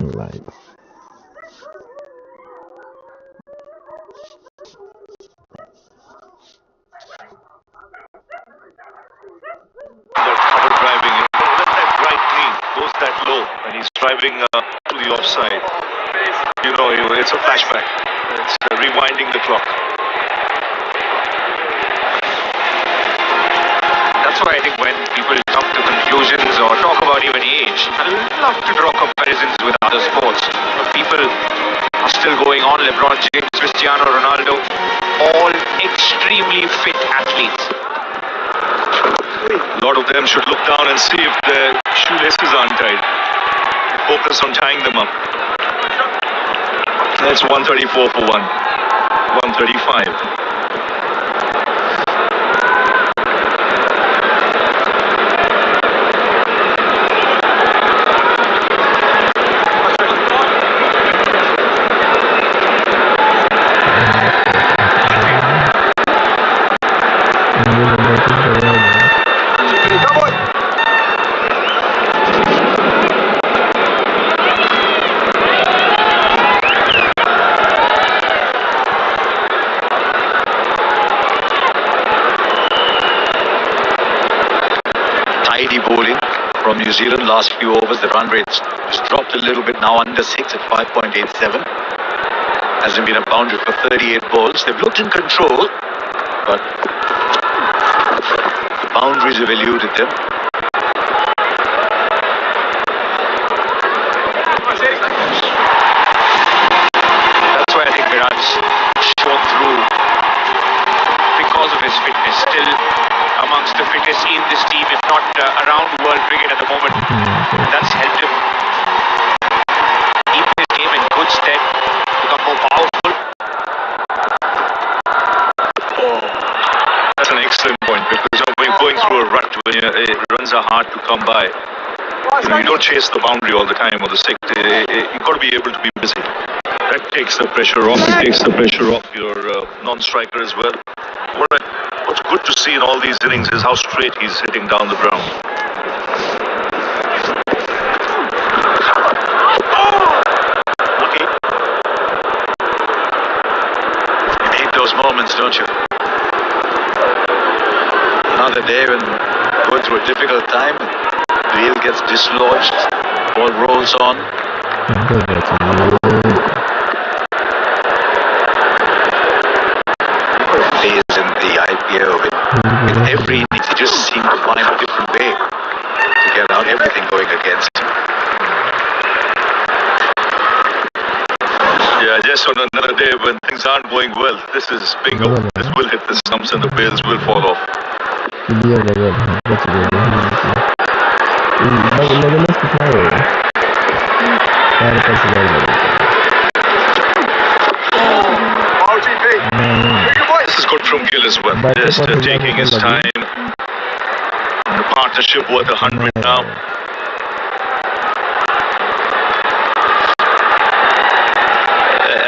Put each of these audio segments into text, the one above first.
Live. Cover driving, when that right knee goes that low and he's driving to the offside, it's a flashback. It's rewinding the clock. That's why I think when people come to conclusions or talk about even age, I love to draw comparisons with other sports. But people are still going on. LeBron James, Cristiano Ronaldo, all extremely fit athletes. A lot of them should look down and see if their shoelaces aren't tied. Focus on tying them up. That's 134 for one. 135. Bowling from New Zealand. Last few overs, the run rate has dropped a little bit, now under 6 at 5.87. Hasn't been a boundary for 38 balls. They've looked in control, but the boundaries have eluded them. That's why I think Virat's shown through because of his fitness. Still amongst the fittest in this team, if not around world cricket at the moment. That's helped him keep his game in good stead, become more powerful. That's an excellent point, because when you're going through a rut, when runs are hard to come by, you don't chase the boundary all the time or the six. You've got to be able to be busy. That takes the pressure off. It takes the pressure off your non-striker as well. What's good to see in all these innings is how straight he's hitting down the ground. Lucky. You need those moments, don't you? Another day when going through a difficult time, the reel gets dislodged, ball rolls on. Plays in the IPL with every innings, he just seemed to find a different way to get out everything going against him. Yeah, just on another day when things aren't going well, this is bingo. This will hit the stumps and the bails will fall off. This is good from Gill as well. Just taking his time. The partnership worth 100 now.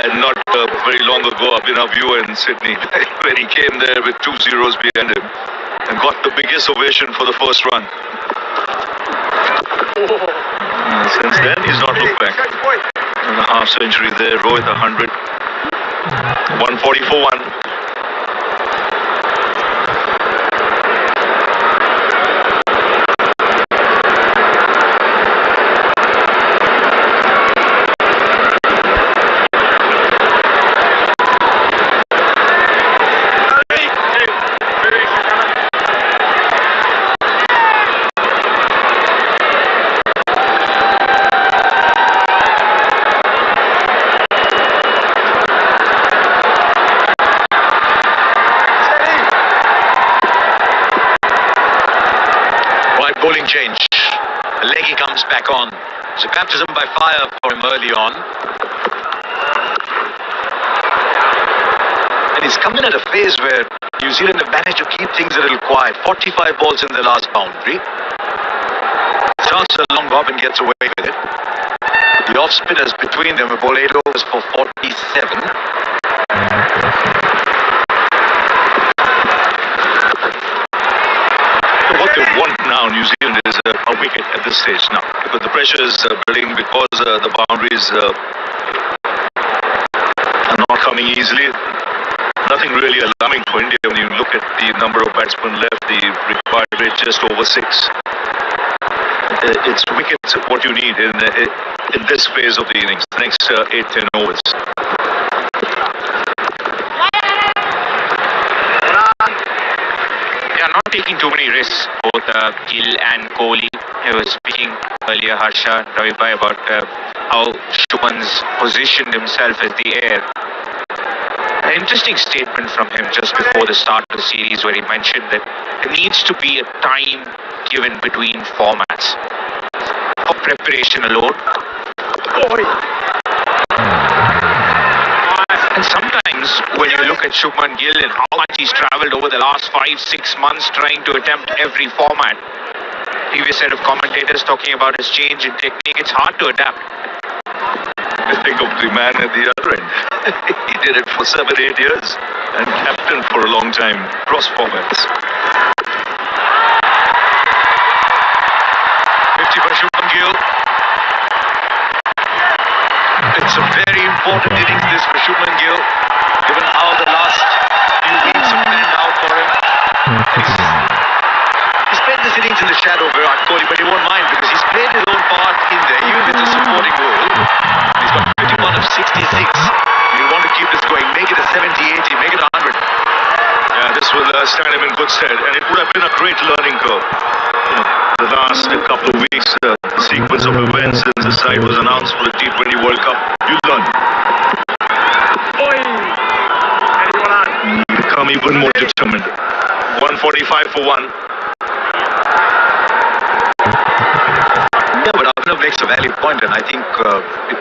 And not very long ago, Abhinav viewer in Sydney, when he came there with 2 zeros behind him and got the biggest ovation for the first run. Since then, he's not looked back. And a half century there, Rohit 100. 140 for 1. Bowling change. Leggy comes back on. It's a baptism by fire for him early on. And he's come in at a phase where New Zealand have managed to keep things a little quiet. 45 balls in the last boundary. Starts a long bob and gets away with it. The off spinners between them have bowled 8 overs for 47. What they want now, New Zealand, is a wicket at this stage now. because the pressure is building, because the boundaries are not coming easily. Nothing really alarming for India when you look at the number of batsmen left, the required rate just over 6. It's wickets what you need in this phase of the innings, the next 8-10 overs. They are not taking too many risks, both Gill and Kohli. I was speaking earlier, Harsha, Ravibhai, about how Shubman's positioned himself as the heir. An interesting statement from him just before the start of the series, where he mentioned that there needs to be a time given between formats for preparation alone. And sometimes when you look at Shubman Gill and how much he's travelled over the last 5-6 months trying to attempt every format, previous set of commentators talking about his change in technique, it's hard to adapt. Think of the man at the other end. He did it for 7-8 years and captain for a long time, cross formats. 50 for Shubman Gill. It's a very important innings this for Shubman Gill, given how the last few weeks have panned out for him. He's played this innings in the shadow of Virat Kohli, but he won't mind because he's played his own part in there, even with a supporting role. He's got 51 of 66. You want to keep this going, make it a 70-80, make it a 100. Yeah, this will stand him in good stead, and it would have been a great learning curve. The last couple of weeks, the sequence of events since the side was announced for the T20 World Cup, you learn. You become even more determined. 145 for 1. Yeah, but Abhinav makes a valid point, and I think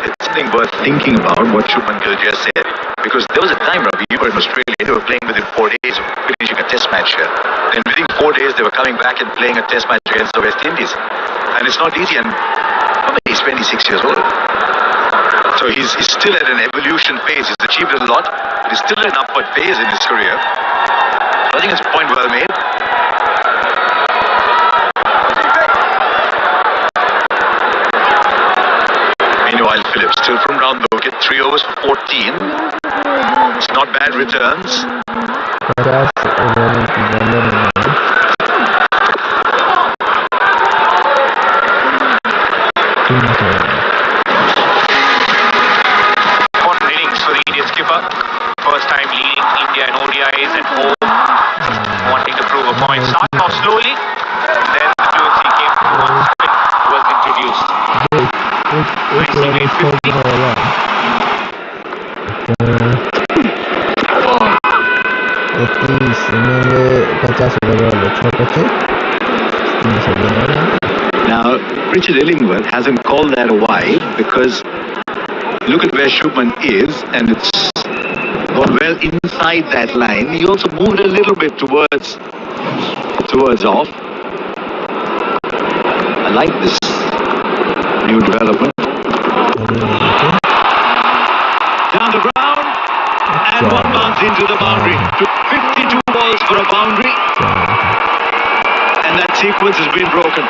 it's something worth thinking about what Shubman Gill just said. Because there was a time, Ravi, you were in Australia, they were playing within 4 days of finishing a test match here. Then within 4 days, they were coming back and playing a test match against the West Indies. And it's not easy, and he's 26 years old. So he's still at an evolution phase. He's achieved a lot, but he's still at an upward phase in his career. I think it's a point well made. Meanwhile, Phillips still from round the wicket, 3 overs for 14. It's not bad returns. Important innings for the Indian skipper. First time leading India in ODIs at home, wanting to prove a point. Started off slowly, then the UFC came through, was introduced. 1950. Now, Richard Illingworth hasn't called that a wide because look at where Shubman is, and it's gone well inside that line. He also moved a little bit towards off. I like this new development. Down the ground, and one bounce into the boundary. Took 52 balls for a boundary, and that sequence has been broken.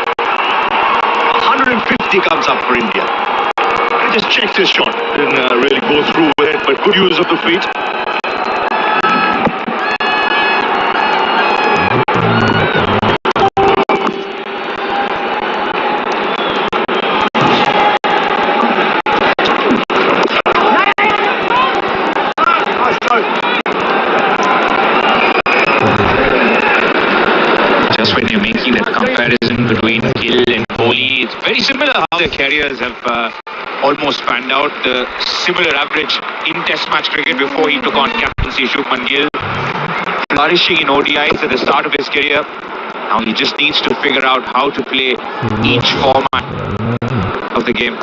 150 comes up for India. I just checked his shot. Didn't really go through with it, but good use of the feet. Just when you're making that comparison between Gill and Kohli, it's very similar how their careers have almost panned out. The similar average in Test match cricket before he took on captaincy. Shubman Gill flourishing in ODIs at the start of his career. Now he just needs to figure out how to play each format of the game.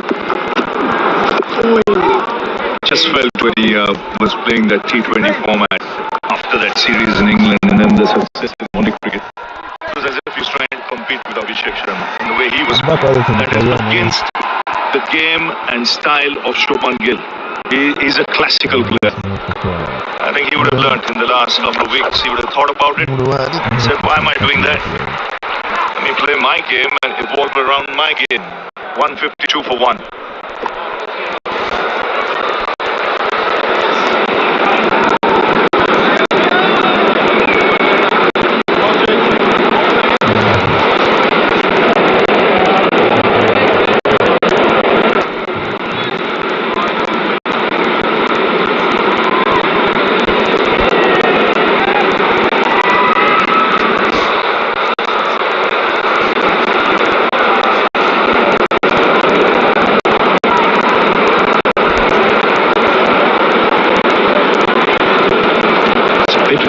Just felt when he was playing that T20 format after that series in England and then the success in ODI cricket. It was as if he was trying to compete with Abhishek Sharma in the way he was playing. That is against the game and style of Shubman Gill. He's a classical player. I think he would have learned in the last couple of weeks. He would have thought about it and said, why am I doing that? Let me play my game and evolve around my game. 152 for 1.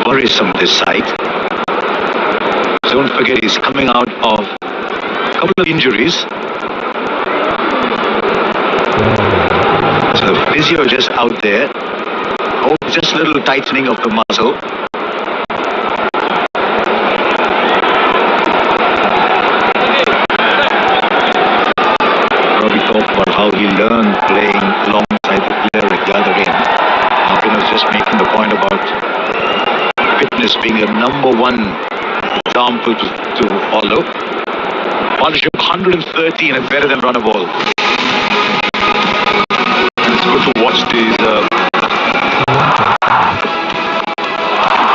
Worrisome, this side. Don't forget, he's coming out of a couple of injuries. So the physio just out there. Oh, just a little tightening of the muscle. Robbie talked about how he learned playing alongside the player at the other end. Now, was just making the point about fitness being a number one example to follow. Partnership 130 and it's better than run a ball. And it's good to watch these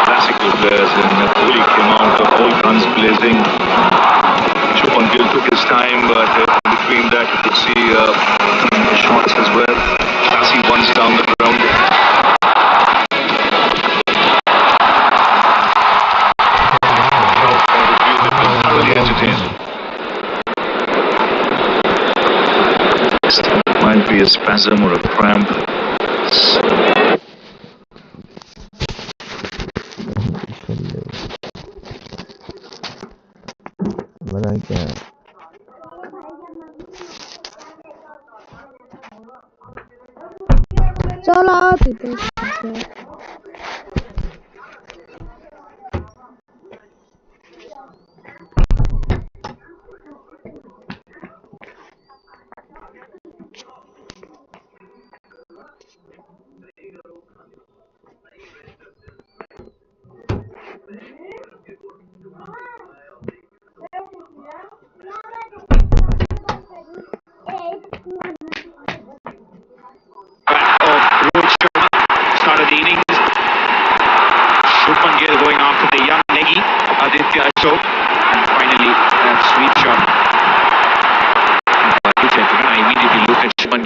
classical players. And Kohli came out of all guns blazing. Shubman Gill took his time, but between that you could see shots as well. Classy ones down the ground. Might be a spasm or a cramp.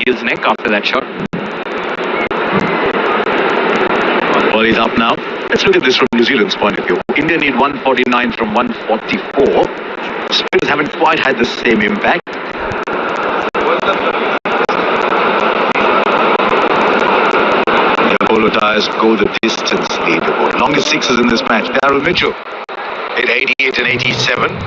Gill's neck after that shot. Ball is up now. Let's look at this from New Zealand's point of view. India need 149 from 144. The spinners haven't quite had the same impact. The polo tires go the distance leaderboard. Longest sixes in this match. Daryl Mitchell hit 88 and 87.